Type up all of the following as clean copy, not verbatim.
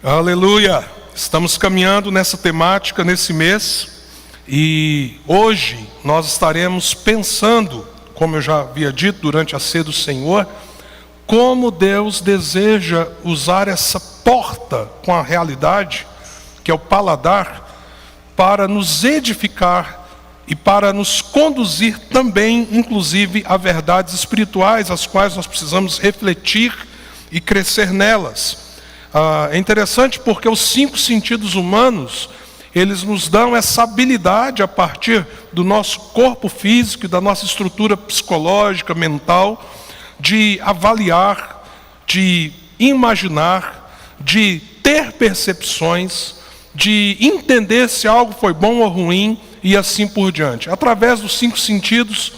Aleluia! Estamos caminhando nessa temática nesse mês e hoje nós estaremos pensando, como eu já havia dito durante a ceia do Senhor, como Deus deseja usar essa porta com a realidade, que é o paladar, para nos edificar e para nos conduzir também, inclusive, a verdades espirituais, as quais nós precisamos refletir e crescer nelas. É interessante porque os 5 sentidos humanos, eles nos dão essa habilidade a partir do nosso corpo físico e da nossa estrutura psicológica, mental, de avaliar, de imaginar, de ter percepções, de entender se algo foi bom ou ruim e assim por diante. Através dos 5 sentidos,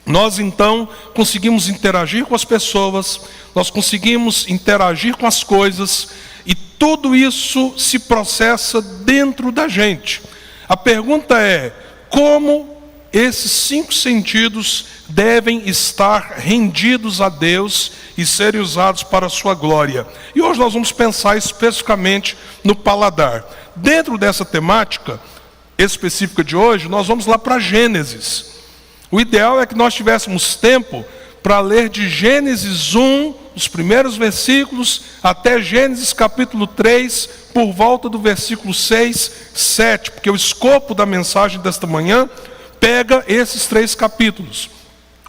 nós então conseguimos interagir com as pessoas, nós conseguimos interagir com as coisas e tudo isso se processa dentro da gente. A pergunta é, como esses 5 sentidos devem estar rendidos a Deus e serem usados para a sua glória? E hoje nós vamos pensar especificamente no paladar. Dentro dessa temática específica de hoje, nós vamos lá para Gênesis. O ideal é que nós tivéssemos tempo para ler de Gênesis 1, os primeiros versículos, até Gênesis capítulo 3, por volta do versículo 6, 7, porque o escopo da mensagem desta manhã pega esses 3 capítulos.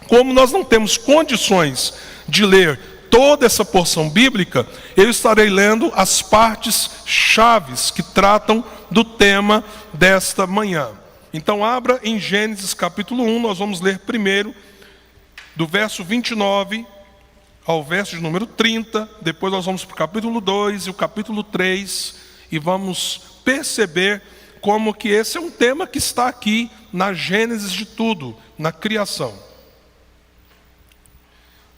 Como nós não temos condições de ler toda essa porção bíblica, eu estarei lendo as partes chaves que tratam do tema desta manhã. Então abra em Gênesis capítulo 1, nós vamos ler primeiro do verso 29 ao verso de número 30, depois nós vamos para o capítulo 2 e o capítulo 3, e vamos perceber como que esse é um tema que está aqui na Gênesis de tudo, na criação.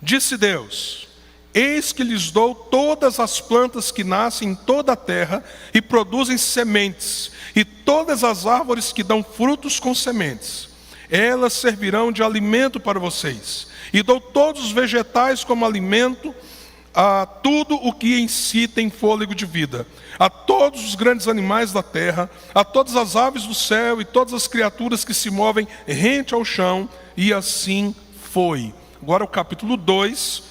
Disse Deus: eis que lhes dou todas as plantas que nascem em toda a terra e produzem sementes, e todas as árvores que dão frutos com sementes. Elas servirão de alimento para vocês. E dou todos os vegetais como alimento a tudo o que em si tem fôlego de vida, a todos os grandes animais da terra, a todas as aves do céu e todas as criaturas que se movem rente ao chão. E assim foi. Agora o capítulo 2,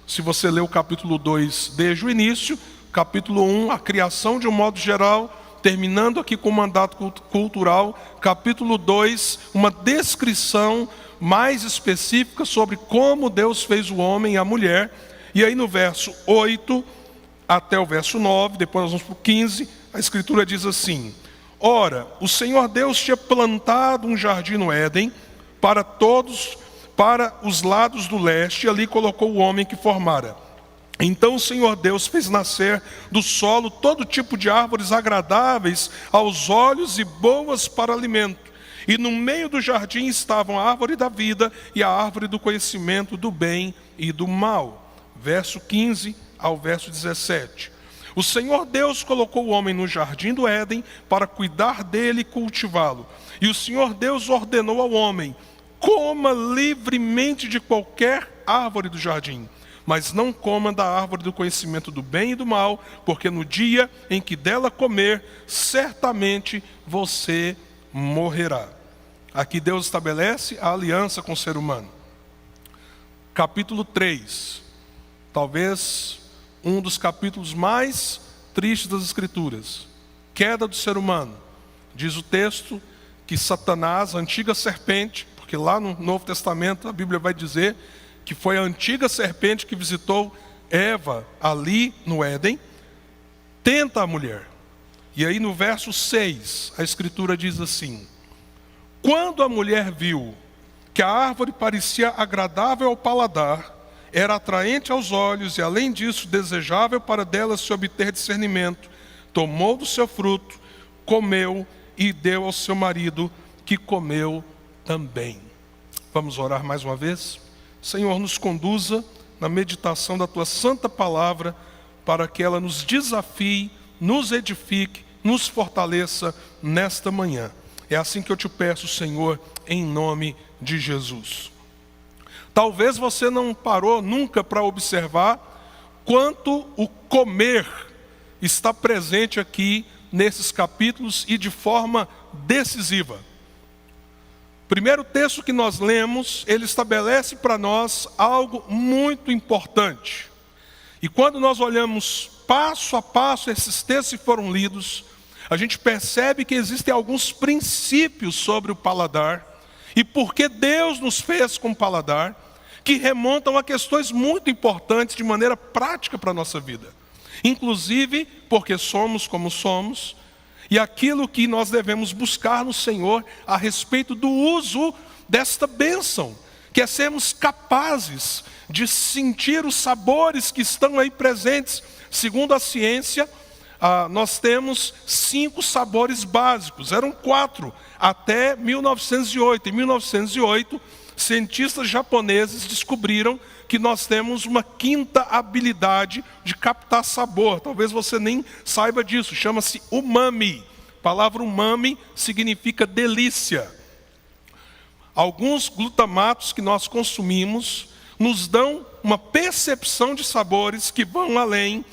se você ler o capítulo 2 desde o início, capítulo 1, a criação de um modo geral, terminando aqui com o mandato cultural, capítulo 2, uma descrição mais específica sobre como Deus fez o homem e a mulher. E aí no verso 8 até o verso 9, depois nós vamos para o 15, a escritura diz assim: ora, o Senhor Deus tinha plantado um jardim no Éden para os lados do leste, e ali colocou o homem que formara. Então o Senhor Deus fez nascer do solo todo tipo de árvores agradáveis aos olhos e boas para alimento. E no meio do jardim estavam a árvore da vida e a árvore do conhecimento do bem e do mal. Verso 15 ao verso 17. O Senhor Deus colocou o homem no jardim do Éden para cuidar dele e cultivá-lo. E o Senhor Deus ordenou ao homem: coma livremente de qualquer árvore do jardim, mas não coma da árvore do conhecimento do bem e do mal, porque no dia em que dela comer, certamente você morrerá. Aqui Deus estabelece a aliança com o ser humano. Capítulo 3, talvez um dos capítulos mais tristes das Escrituras. Queda do ser humano. Diz o texto que Satanás, a antiga serpente, porque lá no Novo Testamento a Bíblia vai dizer que foi a antiga serpente que visitou Eva ali no Éden, tenta a mulher. E aí no verso 6, a Escritura diz assim: quando a mulher viu que a árvore parecia agradável ao paladar, era atraente aos olhos e além disso desejável para dela se obter discernimento, tomou do seu fruto, comeu e deu ao seu marido, que comeu também. Vamos orar mais uma vez? Senhor, nos conduza na meditação da Tua santa palavra, para que ela nos desafie, nos edifique, nos fortaleça nesta manhã. É assim que eu te peço, Senhor, em nome de Jesus. Talvez você não parou nunca para observar quanto o comer está presente aqui nesses capítulos e de forma decisiva. Primeiro texto que nós lemos, ele estabelece para nós algo muito importante. E quando nós olhamos passo a passo esses textos que foram lidos, a gente percebe que existem alguns princípios sobre o paladar e por que Deus nos fez com paladar, que remontam a questões muito importantes de maneira prática para a nossa vida. Inclusive porque somos como somos, e aquilo que nós devemos buscar no Senhor a respeito do uso desta bênção, que é sermos capazes de sentir os sabores que estão aí presentes. Segundo a ciência, nós temos 5 sabores básicos, eram 4 até 1908. Em 1908, cientistas japoneses descobriram que nós temos uma 5ª habilidade de captar sabor. Talvez você nem saiba disso, chama-se umami. A palavra umami significa delícia. Alguns glutamatos que nós consumimos nos dão uma percepção de sabores que vão além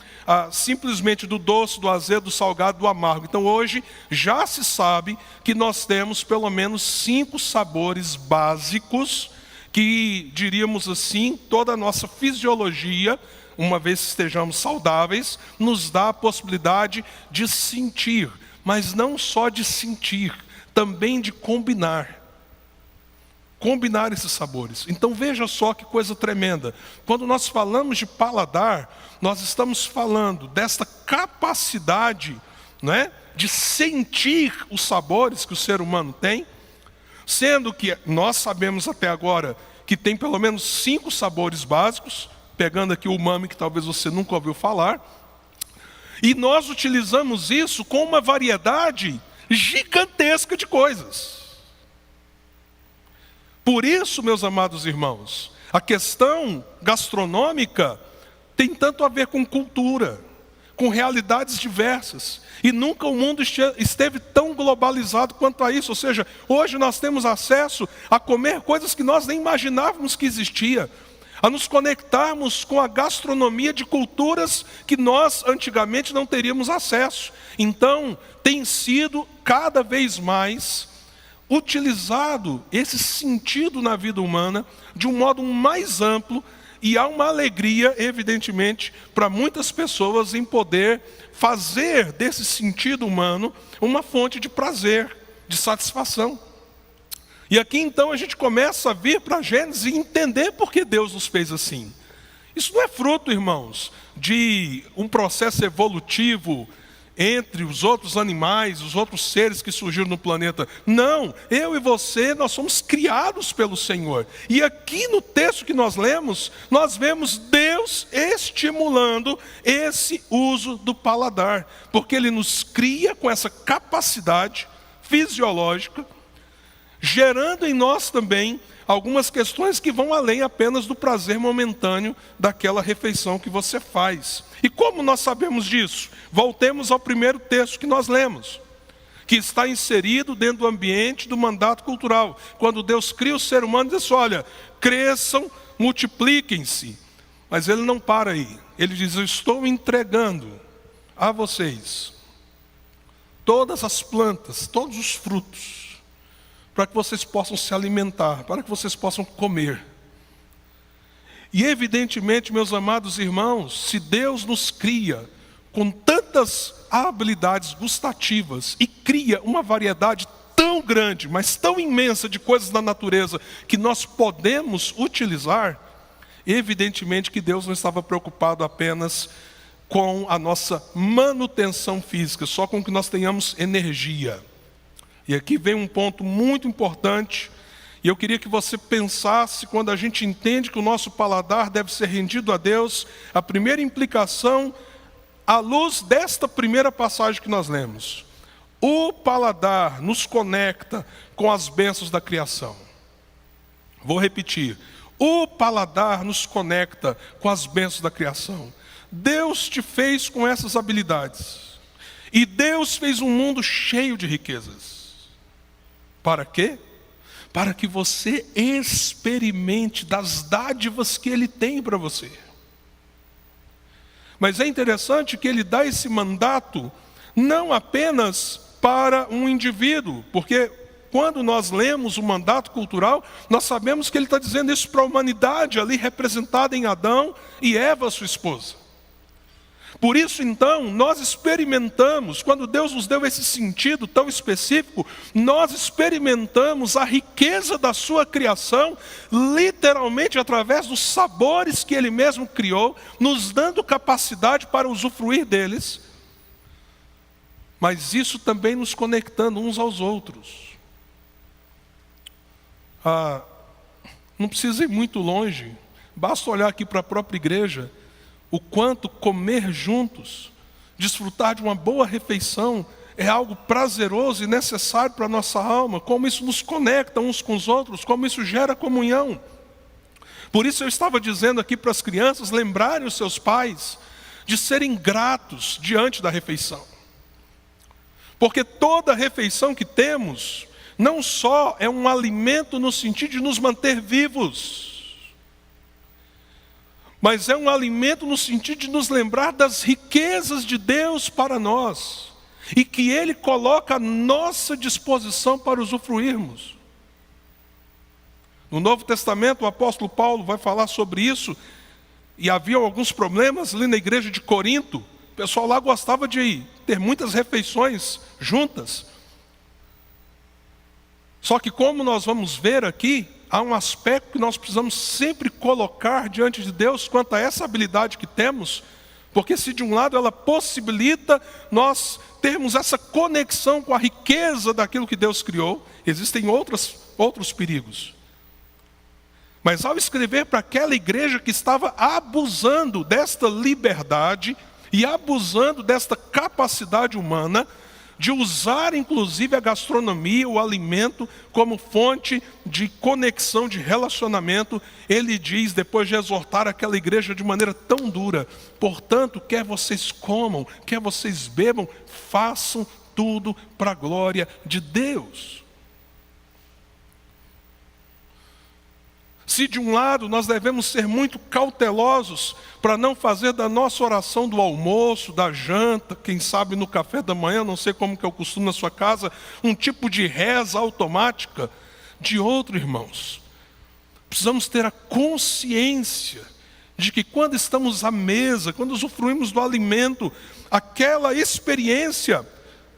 simplesmente do doce, do azedo, do salgado, do amargo. Então hoje já se sabe que nós temos pelo menos 5 sabores básicos que, diríamos assim, toda a nossa fisiologia, uma vez que estejamos saudáveis, nos dá a possibilidade de sentir, mas não só de sentir, também de combinar esses sabores. Então veja só que coisa tremenda. Quando nós falamos de paladar, nós estamos falando desta capacidade, né, de sentir os sabores que o ser humano tem, sendo que nós sabemos até agora que tem pelo menos 5 sabores básicos, pegando aqui o umami que talvez você nunca ouviu falar, e nós utilizamos isso com uma variedade gigantesca de coisas. Por isso, meus amados irmãos, a questão gastronômica tem tanto a ver com cultura, com realidades diversas. E nunca o mundo esteve tão globalizado quanto a isso. Ou seja, hoje nós temos acesso a comer coisas que nós nem imaginávamos que existia, a nos conectarmos com a gastronomia de culturas que nós antigamente não teríamos acesso. Então, tem sido cada vez mais utilizado esse sentido na vida humana de um modo mais amplo, e há uma alegria, evidentemente, para muitas pessoas em poder fazer desse sentido humano uma fonte de prazer, de satisfação. E aqui então a gente começa a vir para Gênesis e entender por que Deus nos fez assim. Isso não é fruto, irmãos, de um processo evolutivo entre os outros animais, os outros seres que surgiram no planeta. Não, eu e você, nós somos criados pelo Senhor. E aqui no texto que nós lemos, nós vemos Deus estimulando esse uso do paladar, porque Ele nos cria com essa capacidade fisiológica, gerando em nós também algumas questões que vão além apenas do prazer momentâneo daquela refeição que você faz. E como nós sabemos disso? Voltemos ao primeiro texto que nós lemos, que está inserido dentro do ambiente do mandato cultural. Quando Deus cria o ser humano, diz assim: olha, cresçam, multipliquem-se. Mas Ele não para aí. Ele diz: eu estou entregando a vocês todas as plantas, todos os frutos, para que vocês possam se alimentar, para que vocês possam comer. E evidentemente, meus amados irmãos, se Deus nos cria com tantas habilidades gustativas e cria uma variedade tão grande, mas tão imensa de coisas da natureza que nós podemos utilizar, evidentemente que Deus não estava preocupado apenas com a nossa manutenção física, só com que nós tenhamos energia. E aqui vem um ponto muito importante, e eu queria que você pensasse, quando a gente entende que o nosso paladar deve ser rendido a Deus, a primeira implicação, à luz desta primeira passagem que nós lemos. O paladar nos conecta com as bênçãos da criação. Vou repetir. O paladar nos conecta com as bênçãos da criação. Deus te fez com essas habilidades. E Deus fez um mundo cheio de riquezas. Para quê? Para que você experimente das dádivas que Ele tem para você. Mas é interessante que ele dá esse mandato não apenas para um indivíduo, porque quando nós lemos o mandato cultural, nós sabemos que ele está dizendo isso para a humanidade ali representada em Adão e Eva, sua esposa. Por isso, então, nós experimentamos, quando Deus nos deu esse sentido tão específico, nós experimentamos a riqueza da sua criação, literalmente através dos sabores que Ele mesmo criou, nos dando capacidade para usufruir deles, mas isso também nos conectando uns aos outros. Não precisa ir muito longe, basta olhar aqui para a própria igreja, o quanto comer juntos, desfrutar de uma boa refeição, é algo prazeroso e necessário para a nossa alma, como isso nos conecta uns com os outros, como isso gera comunhão. Por isso eu estava dizendo aqui para as crianças, lembrarem os seus pais, de serem gratos diante da refeição. Porque toda refeição que temos, não só é um alimento no sentido de nos manter vivos, mas é um alimento no sentido de nos lembrar das riquezas de Deus para nós, e que Ele coloca à nossa disposição para usufruirmos. No Novo Testamento, o apóstolo Paulo vai falar sobre isso, e havia alguns problemas ali na igreja de Corinto. O pessoal lá gostava de ter muitas refeições juntas. Só que, como nós vamos ver aqui, há um aspecto que nós precisamos sempre colocar diante de Deus quanto a essa habilidade que temos, porque se de um lado ela possibilita nós termos essa conexão com a riqueza daquilo que Deus criou, existem outros perigos. Mas ao escrever para aquela igreja que estava abusando desta liberdade e abusando desta capacidade humana, de usar inclusive a gastronomia, o alimento, como fonte de conexão, de relacionamento, ele diz, depois de exortar aquela igreja de maneira tão dura: portanto, quer vocês comam, quer vocês bebam, façam tudo para a glória de Deus. Se de um lado nós devemos ser muito cautelosos para não fazer da nossa oração do almoço, da janta, quem sabe no café da manhã, não sei como que é o costume na sua casa, um tipo de reza automática, de outro, irmãos, precisamos ter a consciência de que quando estamos à mesa, quando usufruímos do alimento, aquela experiência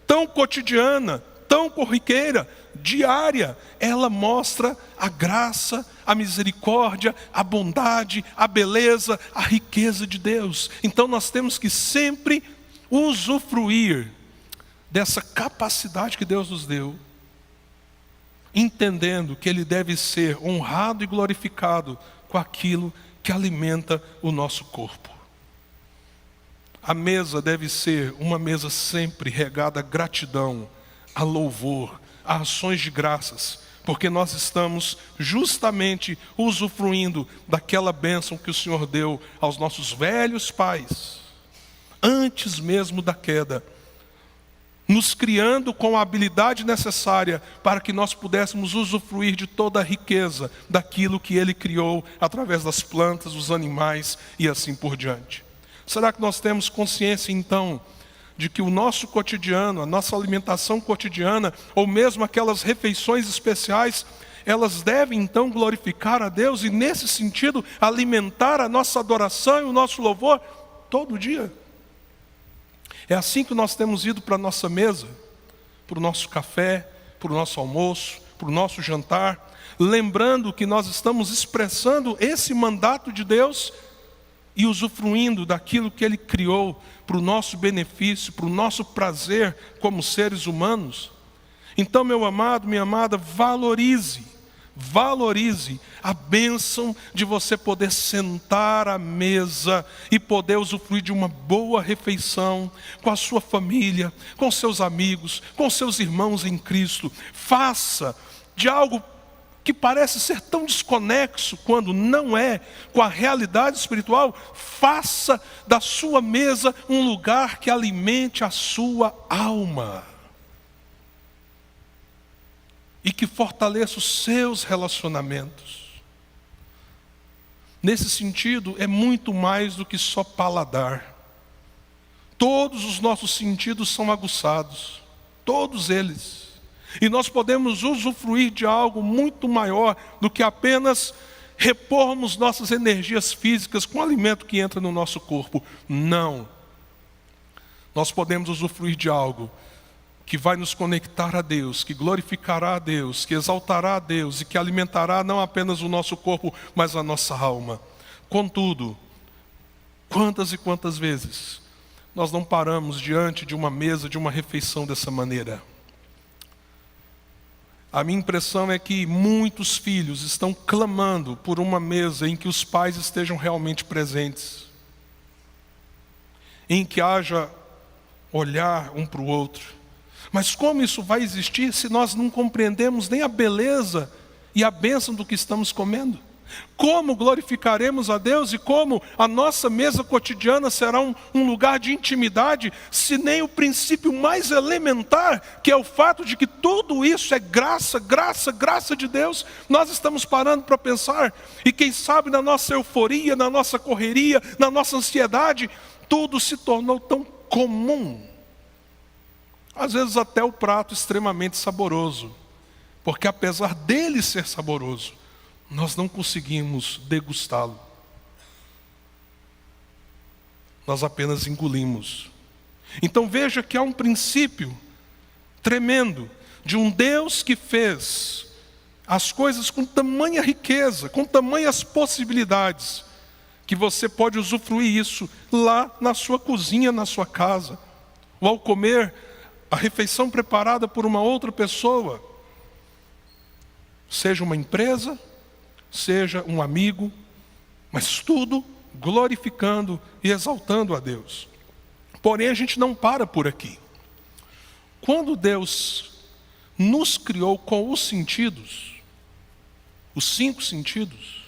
tão cotidiana, tão corriqueira, diária, ela mostra a graça, a misericórdia, a bondade, a beleza, a riqueza de Deus. Então nós temos que sempre usufruir dessa capacidade que Deus nos deu, entendendo que Ele deve ser honrado e glorificado com aquilo que alimenta o nosso corpo. A mesa deve ser uma mesa sempre regada a gratidão, a louvor, a ações de graças, porque nós estamos justamente usufruindo daquela bênção que o Senhor deu aos nossos velhos pais, antes mesmo da queda, nos criando com a habilidade necessária para que nós pudéssemos usufruir de toda a riqueza daquilo que Ele criou através das plantas, dos animais e assim por diante. Será que nós temos consciência então de que o nosso cotidiano, a nossa alimentação cotidiana, ou mesmo aquelas refeições especiais, elas devem então glorificar a Deus e nesse sentido alimentar a nossa adoração e o nosso louvor todo dia? É assim que nós temos ido para a nossa mesa, para o nosso café, para o nosso almoço, para o nosso jantar, lembrando que nós estamos expressando esse mandato de Deus e usufruindo daquilo que Ele criou para o nosso benefício, para o nosso prazer como seres humanos. Então, meu amado, minha amada, valorize a bênção de você poder sentar à mesa e poder usufruir de uma boa refeição com a sua família, com seus amigos, com seus irmãos em Cristo. Faça de algo que parece ser tão desconexo quando não é com a realidade espiritual, faça da sua mesa um lugar que alimente a sua alma e que fortaleça os seus relacionamentos. Nesse sentido, é muito mais do que só paladar. Todos os nossos sentidos são aguçados, todos eles. E nós podemos usufruir de algo muito maior do que apenas repormos nossas energias físicas com o alimento que entra no nosso corpo. Não. Nós podemos usufruir de algo que vai nos conectar a Deus, que glorificará a Deus, que exaltará a Deus e que alimentará não apenas o nosso corpo, mas a nossa alma. Contudo, quantas e quantas vezes nós não paramos diante de uma mesa, de uma refeição dessa maneira? A minha impressão é que muitos filhos estão clamando por uma mesa em que os pais estejam realmente presentes, em que haja olhar um para o outro. Mas como isso vai existir se nós não compreendemos nem a beleza e a bênção do que estamos comendo? Como glorificaremos a Deus e como a nossa mesa cotidiana será um lugar de intimidade, se nem o princípio mais elementar, que é o fato de que tudo isso é graça, graça, graça de Deus, nós estamos parando para pensar, e quem sabe na nossa euforia, na nossa correria, na nossa ansiedade, tudo se tornou tão comum. Às vezes até o prato extremamente saboroso, porque apesar dele ser saboroso, nós não conseguimos degustá-lo. Nós apenas engolimos. Então veja que há um princípio tremendo de um Deus que fez as coisas com tamanha riqueza, com tamanhas possibilidades, que você pode usufruir isso lá na sua cozinha, na sua casa, ou ao comer a refeição preparada por uma outra pessoa, seja uma empresa, seja um amigo, mas tudo glorificando e exaltando a Deus. Porém, a gente não para por aqui. Quando Deus nos criou com os sentidos, os 5 sentidos,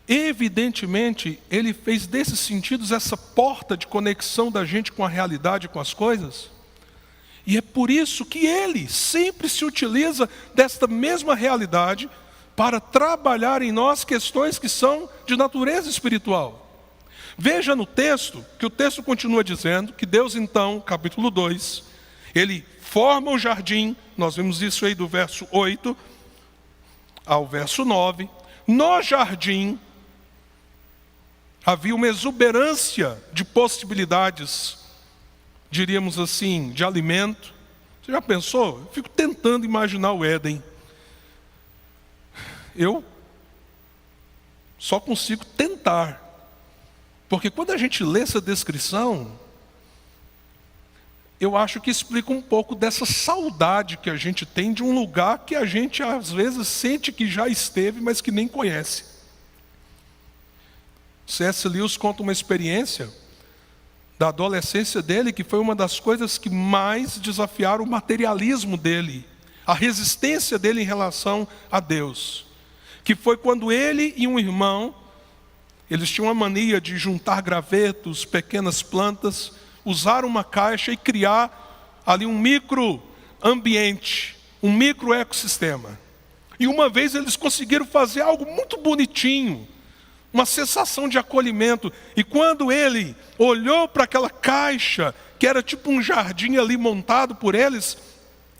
evidentemente, Ele fez desses sentidos essa porta de conexão da gente com a realidade, com as coisas. E é por isso que Ele sempre se utiliza desta mesma realidade para trabalhar em nós questões que são de natureza espiritual. Veja no texto, que o texto continua dizendo que Deus então, capítulo 2, Ele forma o jardim, nós vimos isso aí do verso 8 ao verso 9. No jardim havia uma exuberância de possibilidades, diríamos assim, de alimento. Você já pensou? Eu fico tentando imaginar o Éden. Eu só consigo tentar. Porque quando a gente lê essa descrição, eu acho que explica um pouco dessa saudade que a gente tem de um lugar que a gente às vezes sente que já esteve, mas que nem conhece. C.S. Lewis conta uma experiência da adolescência dele, que foi uma das coisas que mais desafiaram o materialismo dele, a resistência dele em relação a Deus. Que foi quando ele e um irmão, eles tinham a mania de juntar gravetos, pequenas plantas, usar uma caixa e criar ali um microambiente, um microecossistema. E uma vez eles conseguiram fazer algo muito bonitinho, uma sensação de acolhimento. E quando ele olhou para aquela caixa, que era tipo um jardim ali montado por eles,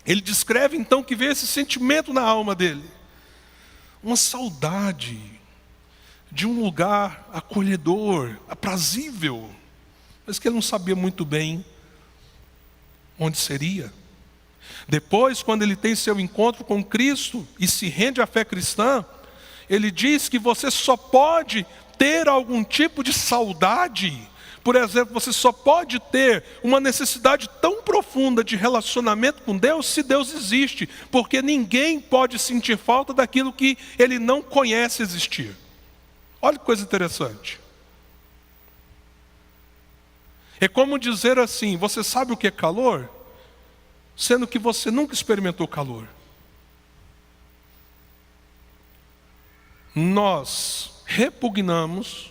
ele descreve então que veio esse sentimento na alma dele. Uma saudade de um lugar acolhedor, aprazível, mas que ele não sabia muito bem onde seria. Depois, quando ele tem seu encontro com Cristo e se rende à fé cristã, ele diz que você só pode ter algum tipo de saudade. Por exemplo, você só pode ter uma necessidade tão profunda de relacionamento com Deus se Deus existe, porque ninguém pode sentir falta daquilo que ele não conhece existir. Olha que coisa interessante. É como dizer assim: você sabe o que é calor? Sendo que você nunca experimentou calor. Nós repugnamos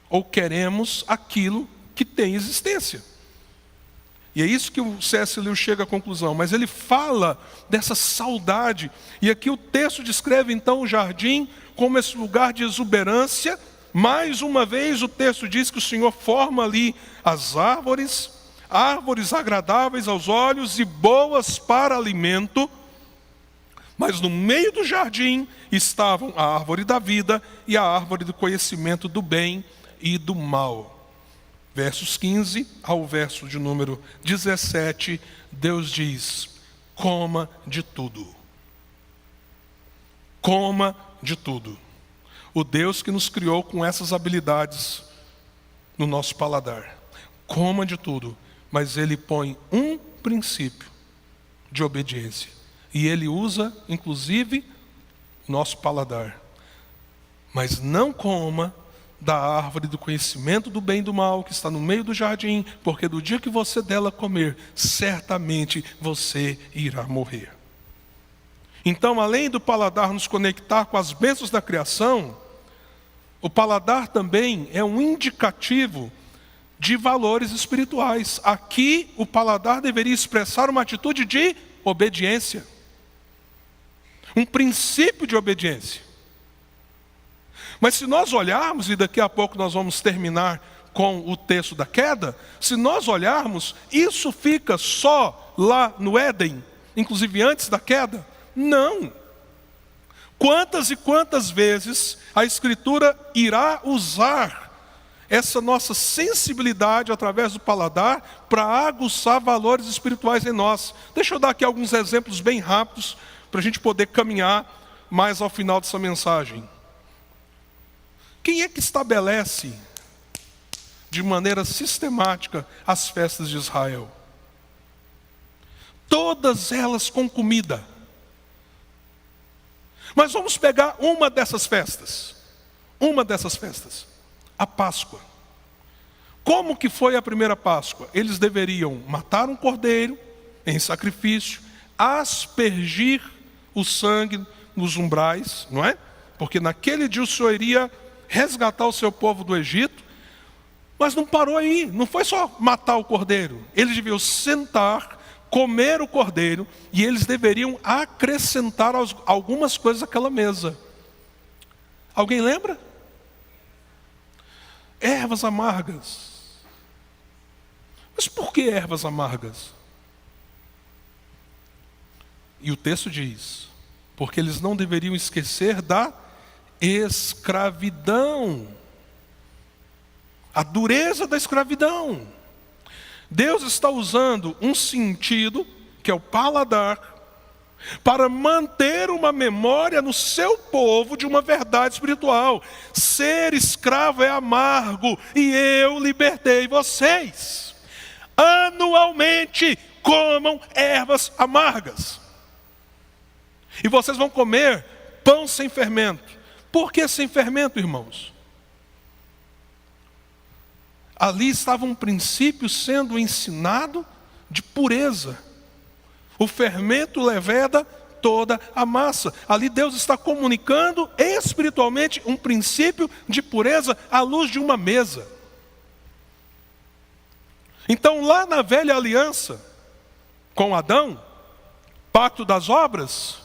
ou queremos aquilo que tem existência. E é isso que o C.S. Lewis chega à conclusão. Mas ele fala dessa saudade. E aqui o texto descreve então o jardim como esse lugar de exuberância, mais uma vez o texto diz que o Senhor forma ali as árvores agradáveis aos olhos e boas para alimento, mas no meio do jardim estavam a árvore da vida e a árvore do conhecimento do bem e do mal. Versos 15 ao verso de número 17, Deus diz: coma de tudo. Coma de tudo. O Deus que nos criou com essas habilidades no nosso paladar. Coma de tudo, mas Ele põe um princípio de obediência. E Ele usa, inclusive, nosso paladar. Mas não coma da árvore do conhecimento do bem e do mal, que está no meio do jardim, porque do dia que você dela comer, certamente você irá morrer. Então, além do paladar nos conectar com as bênçãos da criação, o paladar também é um indicativo de valores espirituais. Aqui, o paladar deveria expressar uma atitude de obediência. Um princípio de obediência. Mas se nós olharmos, e daqui a pouco nós vamos terminar com o texto da queda, se nós olharmos, isso fica só lá no Éden, inclusive antes da queda? Não. Quantas e quantas vezes a Escritura irá usar essa nossa sensibilidade através do paladar para aguçar valores espirituais em nós? Deixa eu dar aqui alguns exemplos bem rápidos para a gente poder caminhar mais ao final dessa mensagem. Quem é que estabelece de maneira sistemática as festas de Israel? Todas elas com comida. Mas vamos pegar uma dessas festas. Uma dessas festas. A Páscoa. Como que foi a primeira Páscoa? Eles deveriam matar um cordeiro em sacrifício, aspergir o sangue nos umbrais, não é? Porque naquele dia o Senhor iria resgatar o seu povo do Egito, mas não parou aí, não foi só matar o cordeiro. Eles deviam sentar, comer o cordeiro, e eles deveriam acrescentar algumas coisas àquela mesa. Alguém lembra? Ervas amargas. Mas por que ervas amargas? E o texto diz: porque eles não deveriam esquecer da escravidão. A dureza da escravidão. Deus está usando um sentido, que é o paladar, para manter uma memória no seu povo de uma verdade espiritual. Ser escravo é amargo, e eu libertei vocês. Anualmente comam ervas amargas. E vocês vão comer pão sem fermento. Por que sem fermento, irmãos? Ali estava um princípio sendo ensinado de pureza. O fermento leveda toda a massa. Ali Deus está comunicando espiritualmente um princípio de pureza à luz de uma mesa. Então, lá na velha aliança com Adão, pacto das obras,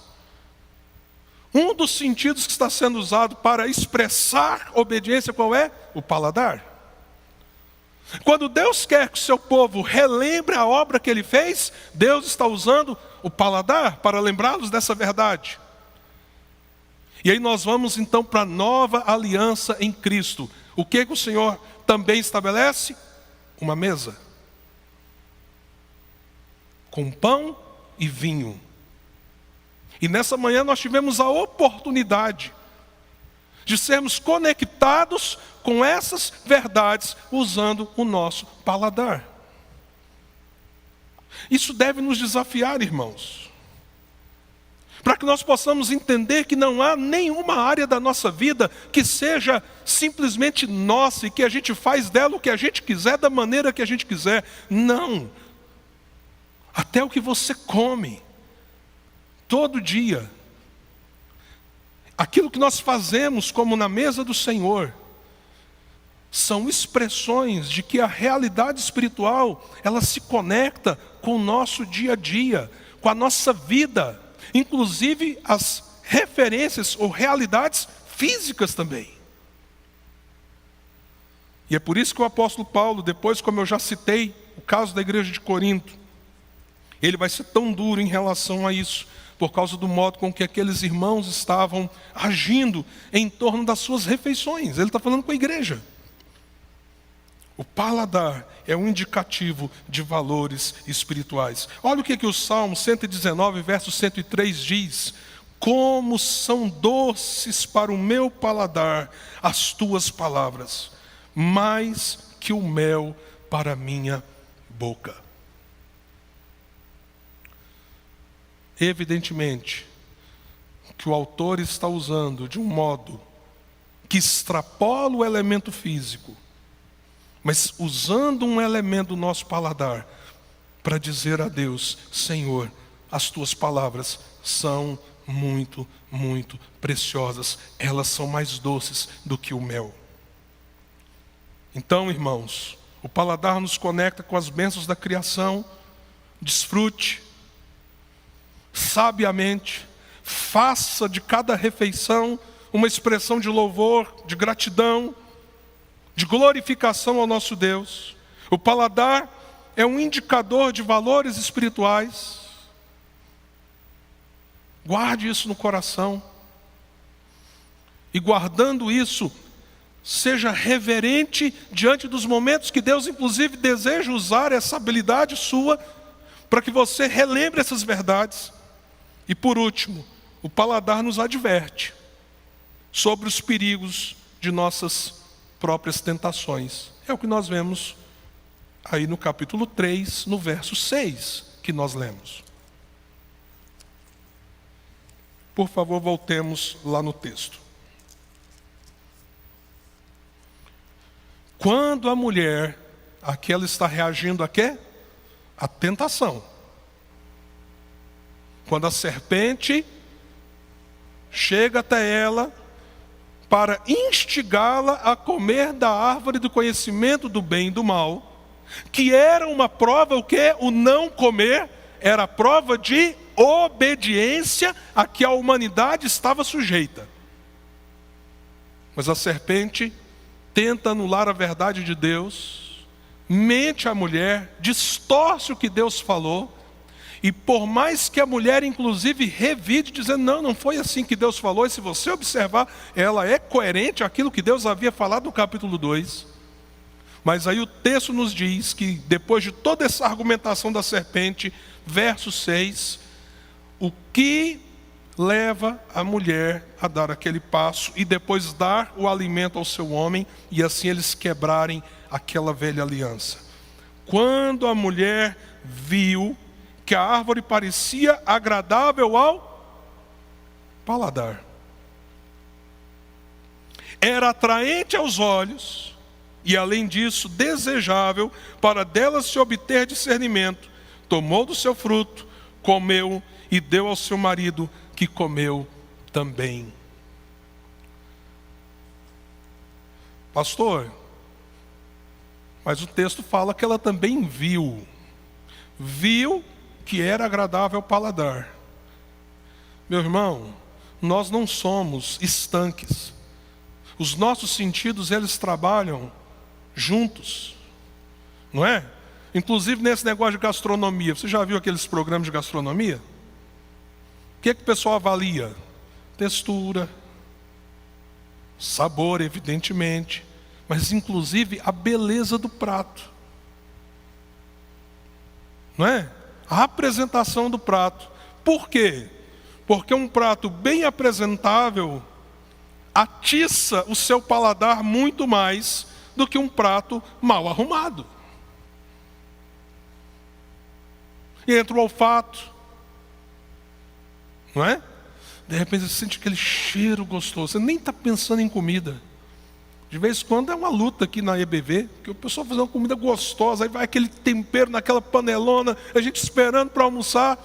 um dos sentidos que está sendo usado para expressar obediência, qual é? O paladar. Quando Deus quer que o seu povo relembre a obra que Ele fez, Deus está usando o paladar para lembrá-los dessa verdade. E aí nós vamos então para a nova aliança em Cristo. O que o Senhor também estabelece? Uma mesa. Com pão e vinho. E nessa manhã nós tivemos a oportunidade de sermos conectados com essas verdades usando o nosso paladar. Isso deve nos desafiar, irmãos, para que nós possamos entender que não há nenhuma área da nossa vida que seja simplesmente nossa e que a gente faz dela o que a gente quiser, da maneira que a gente quiser. Não. Até o que você come todo dia, aquilo que nós fazemos como na mesa do Senhor, são expressões de que a realidade espiritual, ela se conecta com o nosso dia a dia, com a nossa vida, inclusive as referências ou realidades físicas também. E é por isso que o apóstolo Paulo, depois, como eu já citei, o caso da igreja de Corinto, ele vai ser tão duro em relação a isso, por causa do modo com que aqueles irmãos estavam agindo em torno das suas refeições. Ele está falando com a igreja. O paladar é um indicativo de valores espirituais. Olha o que o Salmo 119, verso 103 diz: como são doces para o meu paladar as tuas palavras, mais que o mel para a minha boca. Evidentemente que o autor está usando de um modo que extrapola o elemento físico, mas usando um elemento do nosso paladar para dizer a Deus: Senhor, as tuas palavras são muito, muito preciosas. Elas são mais doces do que o mel. Então, irmãos, o paladar nos conecta com as bênçãos da criação. Desfrute sabiamente, faça de cada refeição uma expressão de louvor, de gratidão, de glorificação ao nosso Deus. O paladar é um indicador de valores espirituais. Guarde isso no coração. E guardando isso, seja reverente diante dos momentos que Deus, inclusive, deseja usar essa habilidade sua para que você relembre essas verdades. E por último, o paladar nos adverte sobre os perigos de nossas próprias tentações. É o que nós vemos aí no capítulo 3, no verso 6, que nós lemos. Por favor, voltemos lá no texto. Quando a mulher, aqui ela está reagindo a quê? A tentação. Quando a serpente chega até ela para instigá-la a comer da árvore do conhecimento do bem e do mal, que era uma prova, o quê? O não comer era a prova de obediência a que a humanidade estava sujeita. Mas a serpente tenta anular a verdade de Deus, mente à mulher, distorce o que Deus falou, e por mais que a mulher inclusive revide, dizendo: não foi assim que Deus falou, e se você observar, ela é coerente àquilo que Deus havia falado no capítulo 2. Mas aí o texto nos diz que depois de toda essa argumentação da serpente, verso 6, o que leva a mulher a dar aquele passo e depois dar o alimento ao seu homem, e assim eles quebrarem aquela velha aliança. Quando a mulher viu que a árvore parecia agradável ao paladar, era atraente aos olhos e, além disso, desejável para dela se obter discernimento, tomou do seu fruto, comeu e deu ao seu marido, que comeu também. Pastor, mas o texto fala que ela também viu que era agradável ao paladar. Meu irmão, nós não somos estanques. Os nossos sentidos, eles trabalham juntos, não é? Inclusive nesse negócio de gastronomia. Você já viu aqueles programas de gastronomia? O que o pessoal avalia? Textura, sabor, evidentemente, mas inclusive a beleza do prato, não é? A apresentação do prato. Por quê? Porque um prato bem apresentável atiça o seu paladar muito mais do que um prato mal arrumado. E entra o olfato, não é? De repente você sente aquele cheiro gostoso, você nem está pensando em comida. De vez em quando é uma luta aqui na EBV, que o pessoal faz uma comida gostosa, aí vai aquele tempero naquela panelona, a gente esperando para almoçar,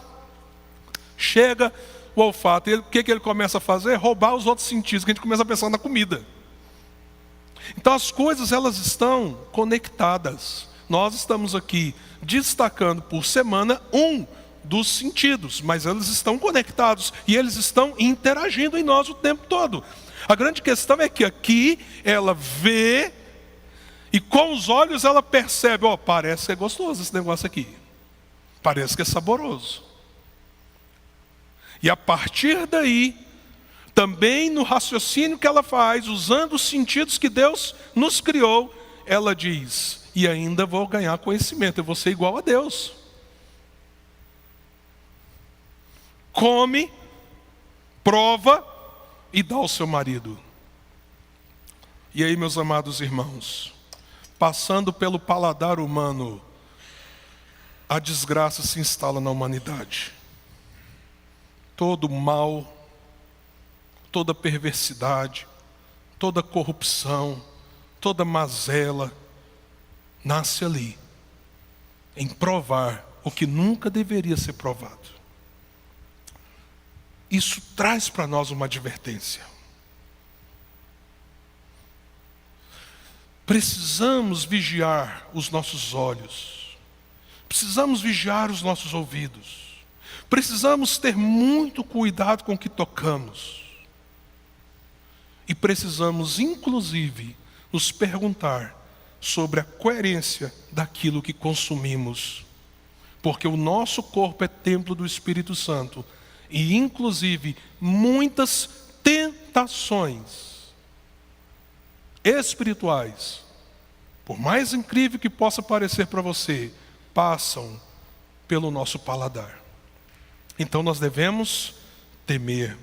chega o olfato, e o que ele começa a fazer? Roubar os outros sentidos, que a gente começa a pensar na comida. Então as coisas, elas estão conectadas. Nós estamos aqui destacando por semana um dos sentidos, mas eles estão conectados e eles estão interagindo em nós o tempo todo. A grande questão é que aqui ela vê E com os olhos ela percebe, parece que é gostoso esse negócio aqui. Parece que é saboroso. E a partir daí, também no raciocínio que ela faz, usando os sentidos que Deus nos criou, ela diz, e ainda vou ganhar conhecimento, eu vou ser igual a Deus. Come, prova e dá ao seu marido. E aí, meus amados irmãos, passando pelo paladar humano, a desgraça se instala na humanidade. Todo mal, toda perversidade, toda corrupção, toda mazela, nasce ali, em provar o que nunca deveria ser provado. Isso traz para nós uma advertência. Precisamos vigiar os nossos olhos. Precisamos vigiar os nossos ouvidos. Precisamos ter muito cuidado com o que tocamos. E precisamos, inclusive, nos perguntar sobre a coerência daquilo que consumimos. Porque o nosso corpo é templo do Espírito Santo. E, inclusive, muitas tentações espirituais, por mais incrível que possa parecer para você, passam pelo nosso paladar. Então nós devemos temer.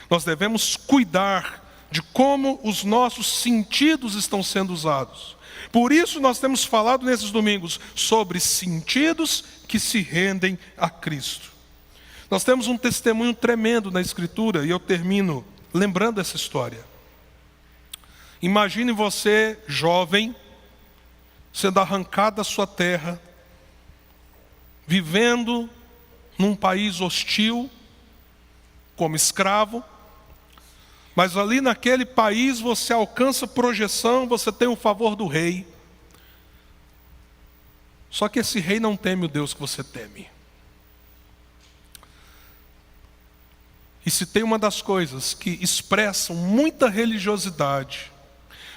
Nós devemos cuidar de como os nossos sentidos estão sendo usados. Por isso nós temos falado nesses domingos sobre sentidos que se rendem a Cristo. Nós temos um testemunho tremendo na Escritura, e eu termino lembrando essa história. Imagine você, jovem, sendo arrancado da sua terra, vivendo num país hostil, como escravo, mas ali naquele país você alcança projeção, você tem o favor do rei. Só que esse rei não teme o Deus que você teme. E se tem uma das coisas que expressam muita religiosidade,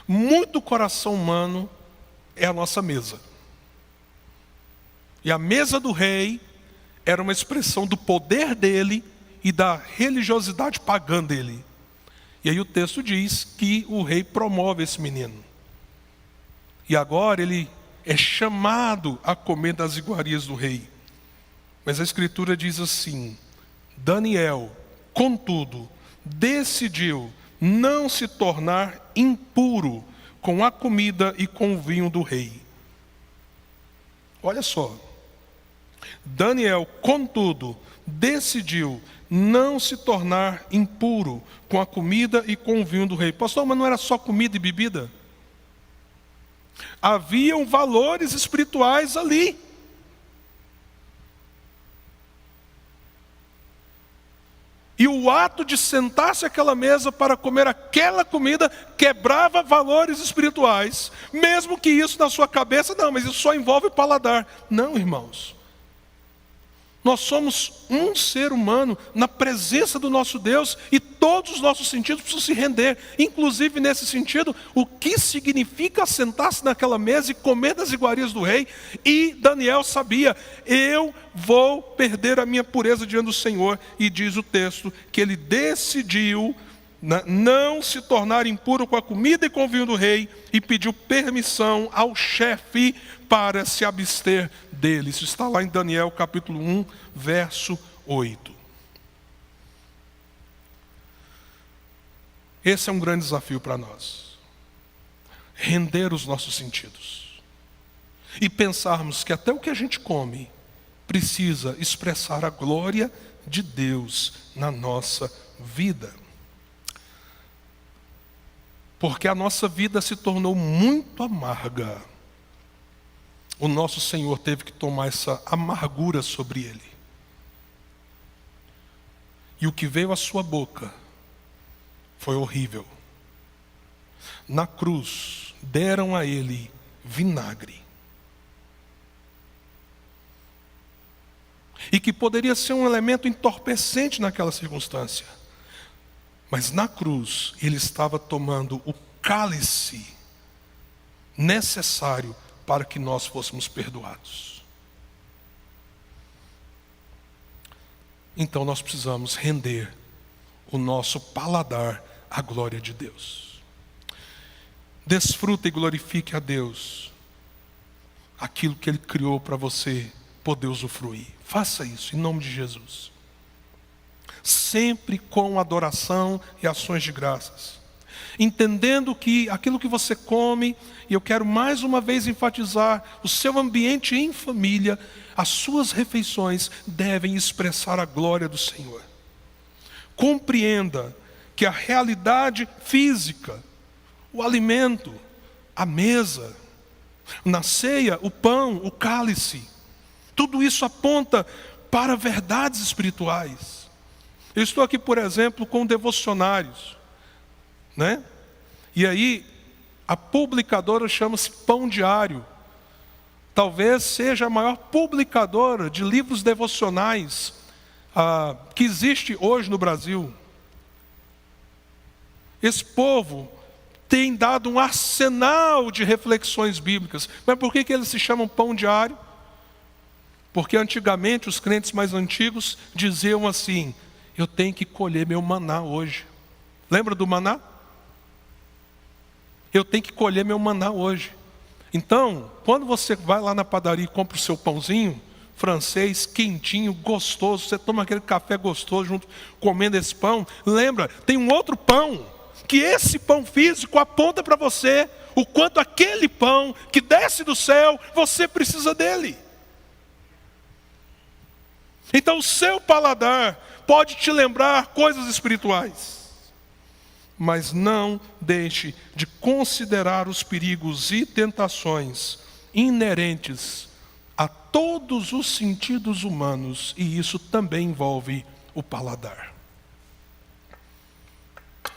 muito coração humano, é a nossa mesa. E a mesa do rei era uma expressão do poder dele e da religiosidade pagã dele. E aí o texto diz que o rei promove esse menino. E agora ele é chamado a comer das iguarias do rei. Mas a Escritura diz assim: Daniel, contudo, decidiu não se tornar impuro com a comida e com o vinho do rei. Olha só. Daniel, contudo, decidiu não se tornar impuro com a comida e com o vinho do rei. Pastor, mas não era só comida e bebida? Haviam valores espirituais ali. E o ato de sentar-se àquela mesa para comer aquela comida quebrava valores espirituais. Mesmo que isso na sua cabeça, não, mas isso só envolve o paladar. Não, irmãos. Nós somos um ser humano na presença do nosso Deus e todos os nossos sentidos precisam se render. Inclusive nesse sentido, o que significa sentar-se naquela mesa e comer das iguarias do rei? E Daniel sabia, eu vou perder a minha pureza diante do Senhor. E diz o texto que ele decidiu não se tornar impuro com a comida e com o vinho do rei, e pediu permissão ao chefe para se abster dele. Isso está lá em Daniel capítulo 1, verso 8. Esse é um grande desafio para nós. Render os nossos sentidos. E pensarmos que até o que a gente come precisa expressar a glória de Deus na nossa vida. Porque a nossa vida se tornou muito amarga. O nosso Senhor teve que tomar essa amargura sobre ele. E o que veio à sua boca foi horrível. Na cruz, deram a ele vinagre. E que poderia ser um elemento entorpecente naquela circunstância. Mas na cruz, ele estava tomando o cálice necessário para que nós fôssemos perdoados. Então nós precisamos render o nosso paladar à glória de Deus. Desfruta e glorifique a Deus aquilo que Ele criou para você poder usufruir. Faça isso em nome de Jesus. Sempre com adoração e ações de graças. Entendendo que aquilo que você come, e eu quero mais uma vez enfatizar, o seu ambiente em família, as suas refeições devem expressar a glória do Senhor. Compreenda que a realidade física, o alimento, a mesa, na ceia, o pão, o cálice, tudo isso aponta para verdades espirituais. Eu estou aqui, por exemplo, com devocionários, né? E aí, a publicadora chama-se Pão Diário. Talvez seja a maior publicadora de livros devocionais que existe hoje no Brasil. Esse povo tem dado um arsenal de reflexões bíblicas. Mas por que eles se chamam Pão Diário? Porque antigamente os crentes mais antigos diziam assim: eu tenho que colher meu maná hoje. Lembra do maná? Eu tenho que colher meu maná hoje. Então, quando você vai lá na padaria e compra o seu pãozinho francês, quentinho, gostoso, você toma aquele café gostoso junto, comendo esse pão, lembra, tem um outro pão, que esse pão físico aponta para você o quanto aquele pão que desce do céu, você precisa dele. Então o seu paladar pode te lembrar coisas espirituais, mas não deixe de considerar os perigos e tentações inerentes a todos os sentidos humanos, e isso também envolve o paladar.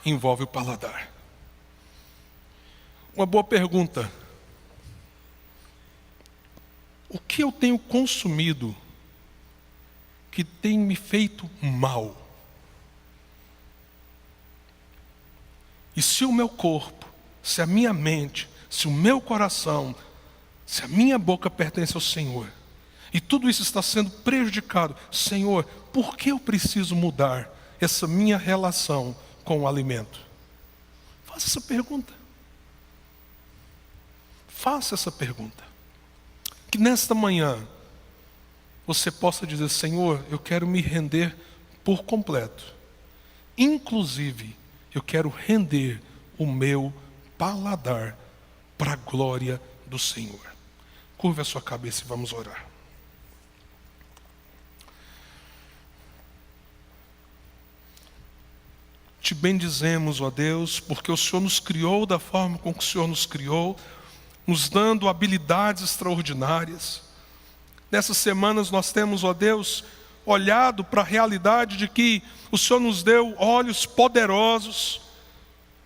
Envolve o paladar. Uma boa pergunta: o que eu tenho consumido que tem me feito mal? E se o meu corpo, se a minha mente, se o meu coração, se a minha boca pertence ao Senhor, e tudo isso está sendo prejudicado, Senhor, por que eu preciso mudar essa minha relação com o alimento? Faça essa pergunta. Faça essa pergunta. Que nesta manhã você possa dizer: Senhor, eu quero me render por completo. Inclusive, eu quero render o meu paladar para a glória do Senhor. Curva a sua cabeça e vamos orar. Te bendizemos, ó Deus, porque o Senhor nos criou da forma com que o Senhor nos criou, nos dando habilidades extraordinárias. Nessas semanas nós temos, ó Deus, olhado para a realidade de que o Senhor nos deu olhos poderosos,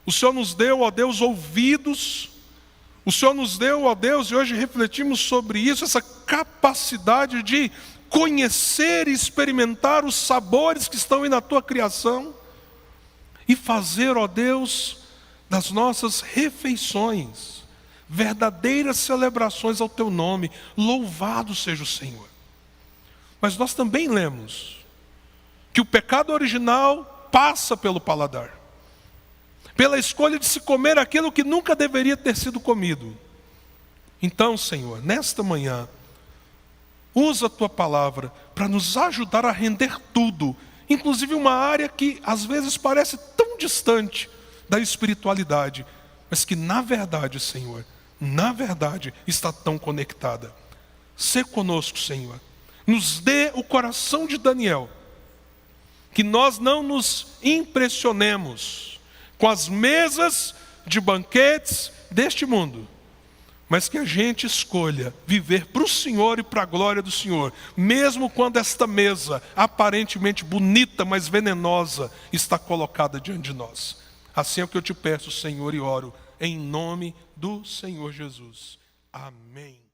o Senhor nos deu, ó Deus, ouvidos, o Senhor nos deu, ó Deus, e hoje refletimos sobre isso, essa capacidade de conhecer e experimentar os sabores que estão aí na Tua criação, e fazer, ó Deus, das nossas refeições verdadeiras celebrações ao Teu nome. Louvado seja o Senhor. Mas nós também lemos que o pecado original passa pelo paladar, pela escolha de se comer aquilo que nunca deveria ter sido comido. Então, Senhor, nesta manhã, usa a Tua palavra para nos ajudar a render tudo, inclusive uma área que às vezes parece tão distante da espiritualidade, mas que na verdade, Senhor, na verdade está tão conectada. Sê conosco, Senhor. Nos dê o coração de Daniel, que nós não nos impressionemos com as mesas de banquetes deste mundo, mas que a gente escolha viver para o Senhor e para a glória do Senhor, mesmo quando esta mesa, aparentemente bonita, mas venenosa, está colocada diante de nós. Assim é o que eu te peço, Senhor, e oro em nome do Senhor Jesus. Amém.